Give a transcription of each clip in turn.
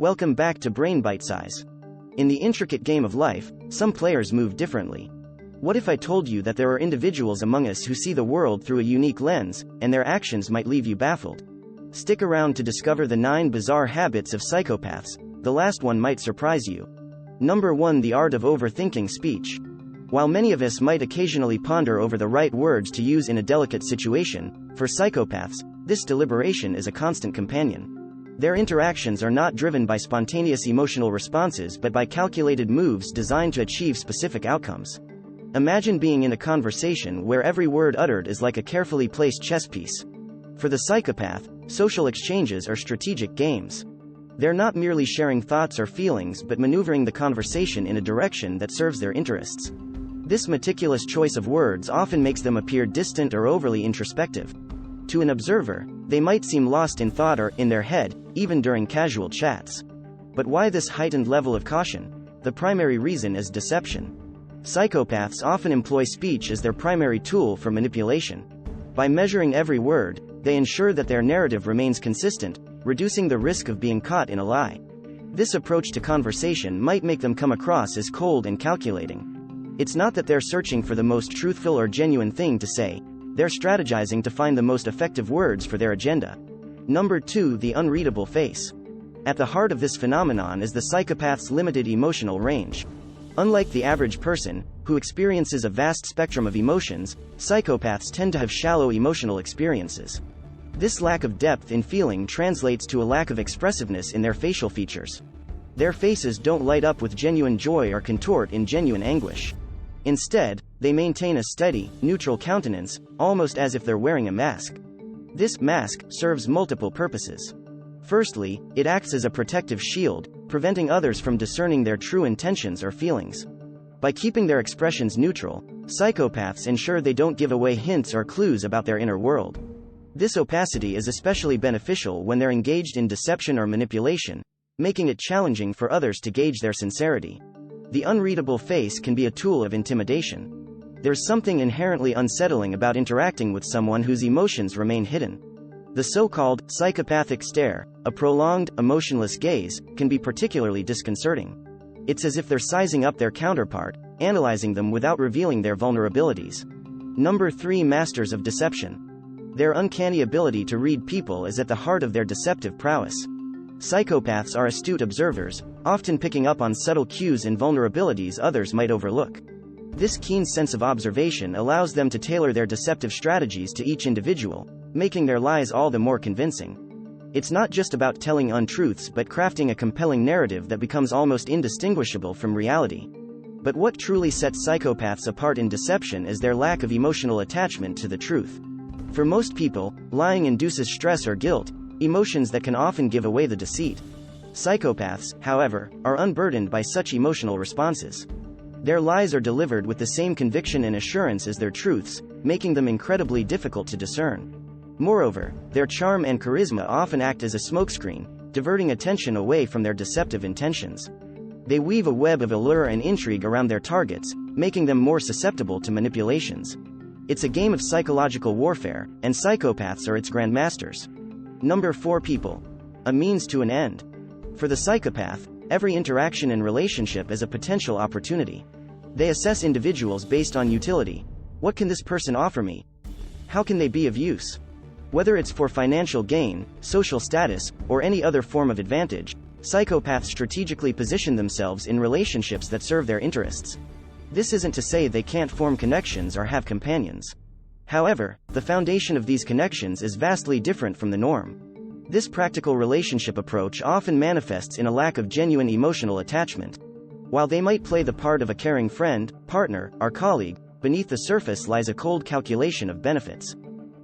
Welcome back to Brain Bitesize. In the intricate game of life, some players move differently. What if I told you that there are individuals among us who see the world through a unique lens, and their actions might leave you baffled? Stick around to discover the 9 bizarre habits of psychopaths. The last one might surprise you. Number 1. The art of overthinking speech. While many of us might occasionally ponder over the right words to use in a delicate situation, for psychopaths, this deliberation is a constant companion. Their interactions are not driven by spontaneous emotional responses but by calculated moves designed to achieve specific outcomes. Imagine being in a conversation where every word uttered is like a carefully placed chess piece. For the psychopath, social exchanges are strategic games. They're not merely sharing thoughts or feelings but maneuvering the conversation in a direction that serves their interests. This meticulous choice of words often makes them appear distant or overly introspective. To an observer, they might seem lost in thought or in their head, even during casual chats. But why this heightened level of caution? The primary reason is deception. Psychopaths often employ speech as their primary tool for manipulation. By measuring every word, they ensure that their narrative remains consistent, reducing the risk of being caught in a lie. This approach to conversation might make them come across as cold and calculating. It's not that they're searching for the most truthful or genuine thing to say. They're strategizing to find the most effective words for their agenda. Number 2. The unreadable face. At the heart of this phenomenon is the psychopath's limited emotional range. Unlike the average person, who experiences a vast spectrum of emotions, psychopaths tend to have shallow emotional experiences. This lack of depth in feeling translates to a lack of expressiveness in their facial features. Their faces don't light up with genuine joy or contort in genuine anguish. Instead, they maintain a steady, neutral countenance, almost as if they're wearing a mask. This mask serves multiple purposes. Firstly, it acts as a protective shield, preventing others from discerning their true intentions or feelings. By keeping their expressions neutral, psychopaths ensure they don't give away hints or clues about their inner world. This opacity is especially beneficial when they're engaged in deception or manipulation, making it challenging for others to gauge their sincerity. The unreadable face can be a tool of intimidation. There's something inherently unsettling about interacting with someone whose emotions remain hidden. The so-called psychopathic stare, a prolonged, emotionless gaze, can be particularly disconcerting. It's as if they're sizing up their counterpart, analyzing them without revealing their vulnerabilities. Number 3. Masters of deception. Their uncanny ability to read people is at the heart of their deceptive prowess. Psychopaths are astute observers, often picking up on subtle cues and vulnerabilities others might overlook. This keen sense of observation allows them to tailor their deceptive strategies to each individual, making their lies all the more convincing. It's not just about telling untruths but crafting a compelling narrative that becomes almost indistinguishable from reality. But what truly sets psychopaths apart in deception is their lack of emotional attachment to the truth. For most people, lying induces stress or guilt, emotions that can often give away the deceit. Psychopaths, however, are unburdened by such emotional responses. Their lies are delivered with the same conviction and assurance as their truths, making them incredibly difficult to discern. Moreover, their charm and charisma often act as a smokescreen, diverting attention away from their deceptive intentions. They weave a web of allure and intrigue around their targets, making them more susceptible to manipulations. It's a game of psychological warfare, and psychopaths are its grandmasters. Number 4. People. A means to an end. For the psychopath, every interaction and relationship is a potential opportunity. They assess individuals based on utility. What can this person offer me? How can they be of use? Whether it's for financial gain, social status, or any other form of advantage, psychopaths strategically position themselves in relationships that serve their interests. This isn't to say they can't form connections or have companions. However, the foundation of these connections is vastly different from the norm. This practical relationship approach often manifests in a lack of genuine emotional attachment. While they might play the part of a caring friend, partner, or colleague, beneath the surface lies a cold calculation of benefits.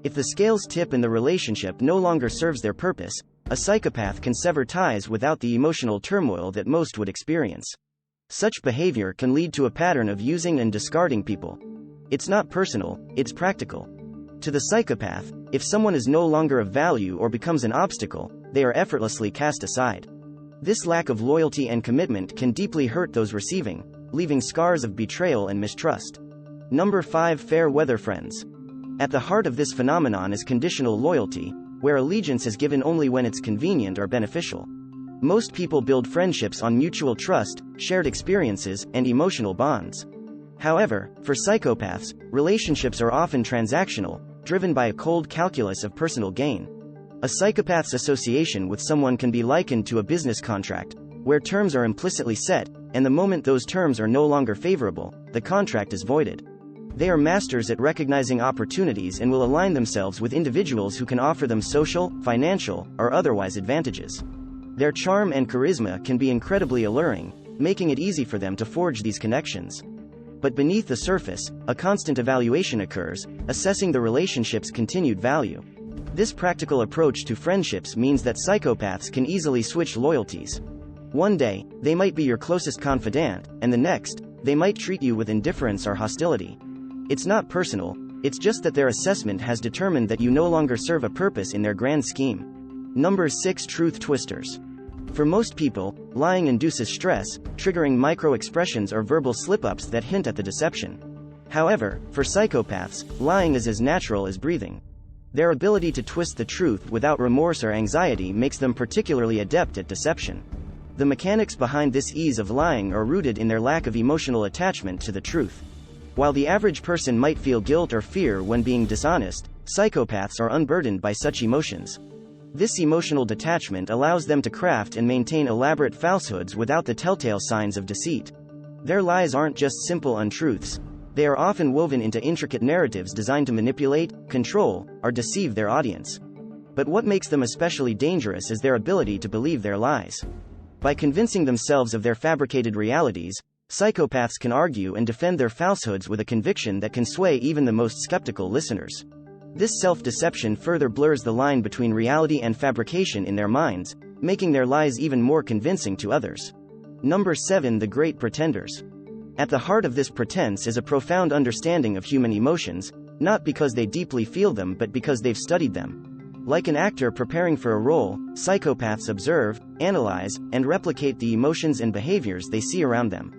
If the scales tip and the relationship no longer serves their purpose, a psychopath can sever ties without the emotional turmoil that most would experience. Such behavior can lead to a pattern of using and discarding people. It's not personal, it's practical. To the psychopath, if someone is no longer of value or becomes an obstacle, they are effortlessly cast aside. This lack of loyalty and commitment can deeply hurt those receiving, leaving scars of betrayal and mistrust. Number 5. Fair weather friends. At the heart of this phenomenon is conditional loyalty, where allegiance is given only when it's convenient or beneficial. Most people build friendships on mutual trust, shared experiences, and emotional bonds. However, for psychopaths, relationships are often transactional, driven by a cold calculus of personal gain. A psychopath's association with someone can be likened to a business contract, where terms are implicitly set, and the moment those terms are no longer favorable, the contract is voided. They are masters at recognizing opportunities and will align themselves with individuals who can offer them social, financial, or otherwise advantages. Their charm and charisma can be incredibly alluring, making it easy for them to forge these connections. But beneath the surface, a constant evaluation occurs, assessing the relationship's continued value. This practical approach to friendships means that psychopaths can easily switch loyalties. One day, they might be your closest confidant, and the next, they might treat you with indifference or hostility. It's not personal, it's just that their assessment has determined that you no longer serve a purpose in their grand scheme. Number 6. Truth twisters. For most people, lying induces stress, triggering micro-expressions or verbal slip-ups that hint at the deception. However, for psychopaths, lying is as natural as breathing. Their ability to twist the truth without remorse or anxiety makes them particularly adept at deception. The mechanics behind this ease of lying are rooted in their lack of emotional attachment to the truth. While the average person might feel guilt or fear when being dishonest, psychopaths are unburdened by such emotions. This emotional detachment allows them to craft and maintain elaborate falsehoods without the telltale signs of deceit. Their lies aren't just simple untruths. They are often woven into intricate narratives designed to manipulate, control, or deceive their audience. But what makes them especially dangerous is their ability to believe their lies. By convincing themselves of their fabricated realities, psychopaths can argue and defend their falsehoods with a conviction that can sway even the most skeptical listeners. This self-deception further blurs the line between reality and fabrication in their minds, making their lies even more convincing to others. Number 7. The Great Pretenders. At the heart of this pretense is a profound understanding of human emotions, not because they deeply feel them but because they've studied them. Like an actor preparing for a role, psychopaths observe, analyze, and replicate the emotions and behaviors they see around them.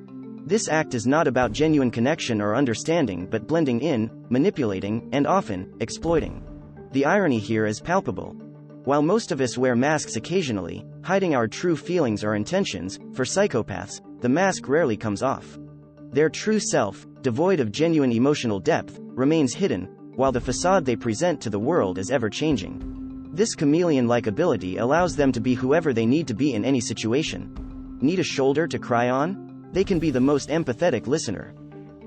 This act is not about genuine connection or understanding but blending in, manipulating, and often, exploiting. The irony here is palpable. While most of us wear masks occasionally, hiding our true feelings or intentions, for psychopaths, the mask rarely comes off. Their true self, devoid of genuine emotional depth, remains hidden, while the facade they present to the world is ever-changing. This chameleon-like ability allows them to be whoever they need to be in any situation. Need a shoulder to cry on? They can be the most empathetic listener.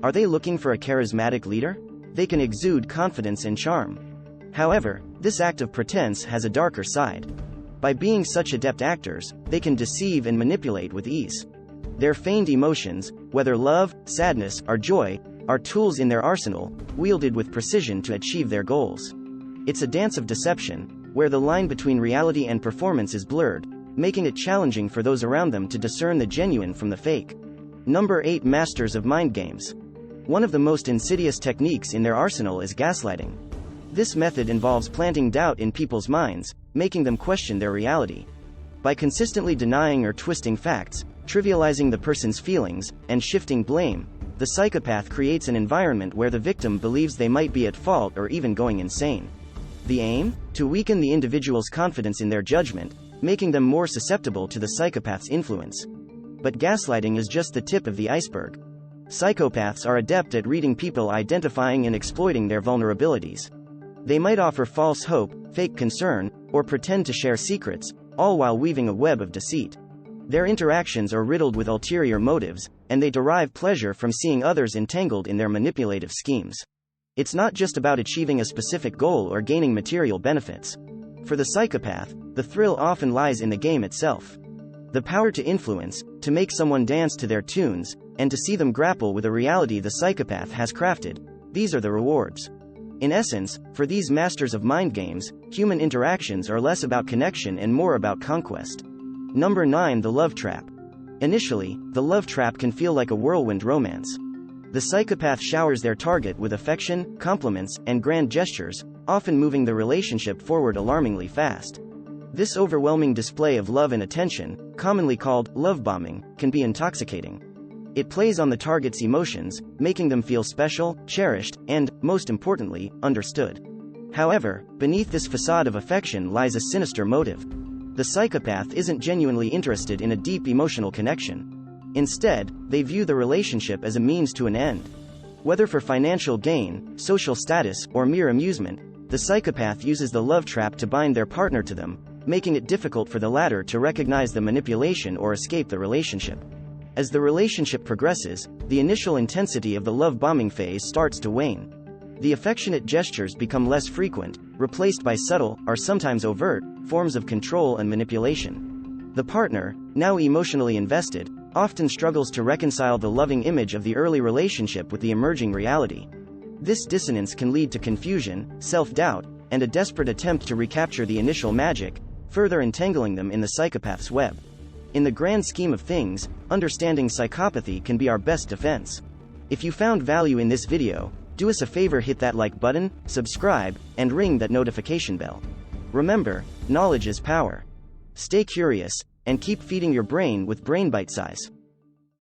Are they looking for a charismatic leader? They can exude confidence and charm. However, this act of pretense has a darker side. By being such adept actors, they can deceive and manipulate with ease. Their feigned emotions, whether love, sadness, or joy, are tools in their arsenal, wielded with precision to achieve their goals. It's a dance of deception, where the line between reality and performance is blurred, making it challenging for those around them to discern the genuine from the fake. Number 8. Masters of mind games. One of the most insidious techniques in their arsenal is gaslighting. This method involves planting doubt in people's minds, making them question their reality. By consistently denying or twisting facts, trivializing the person's feelings, and shifting blame, the psychopath creates an environment where the victim believes they might be at fault or even going insane. The aim? To weaken the individual's confidence in their judgment, making them more susceptible to the psychopath's influence. But gaslighting is just the tip of the iceberg. Psychopaths are adept at reading people, identifying and exploiting their vulnerabilities. They might offer false hope, fake concern, or pretend to share secrets, all while weaving a web of deceit. Their interactions are riddled with ulterior motives, and they derive pleasure from seeing others entangled in their manipulative schemes. It's not just about achieving a specific goal or gaining material benefits. For the psychopath, the thrill often lies in the game itself. The power to influence, to make someone dance to their tunes, and to see them grapple with a reality the psychopath has crafted, these are the rewards. In essence, for these masters of mind games, human interactions are less about connection and more about conquest. Number 9. The love trap. Initially, the love trap can feel like a whirlwind romance. The psychopath showers their target with affection, compliments, and grand gestures, often moving the relationship forward alarmingly fast. This overwhelming display of love and attention, commonly called love bombing, can be intoxicating. It plays on the target's emotions, making them feel special, cherished, and, most importantly, understood. However, beneath this facade of affection lies a sinister motive. The psychopath isn't genuinely interested in a deep emotional connection. Instead, they view the relationship as a means to an end. Whether for financial gain, social status, or mere amusement, the psychopath uses the love trap to bind their partner to them, making it difficult for the latter to recognize the manipulation or escape the relationship. As the relationship progresses, the initial intensity of the love bombing phase starts to wane. The affectionate gestures become less frequent, replaced by subtle, or sometimes overt, forms of control and manipulation. The partner, now emotionally invested, often struggles to reconcile the loving image of the early relationship with the emerging reality. This dissonance can lead to confusion, self-doubt, and a desperate attempt to recapture the initial magic, further entangling them in the psychopath's web. In the grand scheme of things, understanding psychopathy can be our best defense. If you found value in this video, do us a favor, hit that like button, subscribe, and ring that notification bell. Remember, knowledge is power. Stay curious, and keep feeding your brain with Bitesize.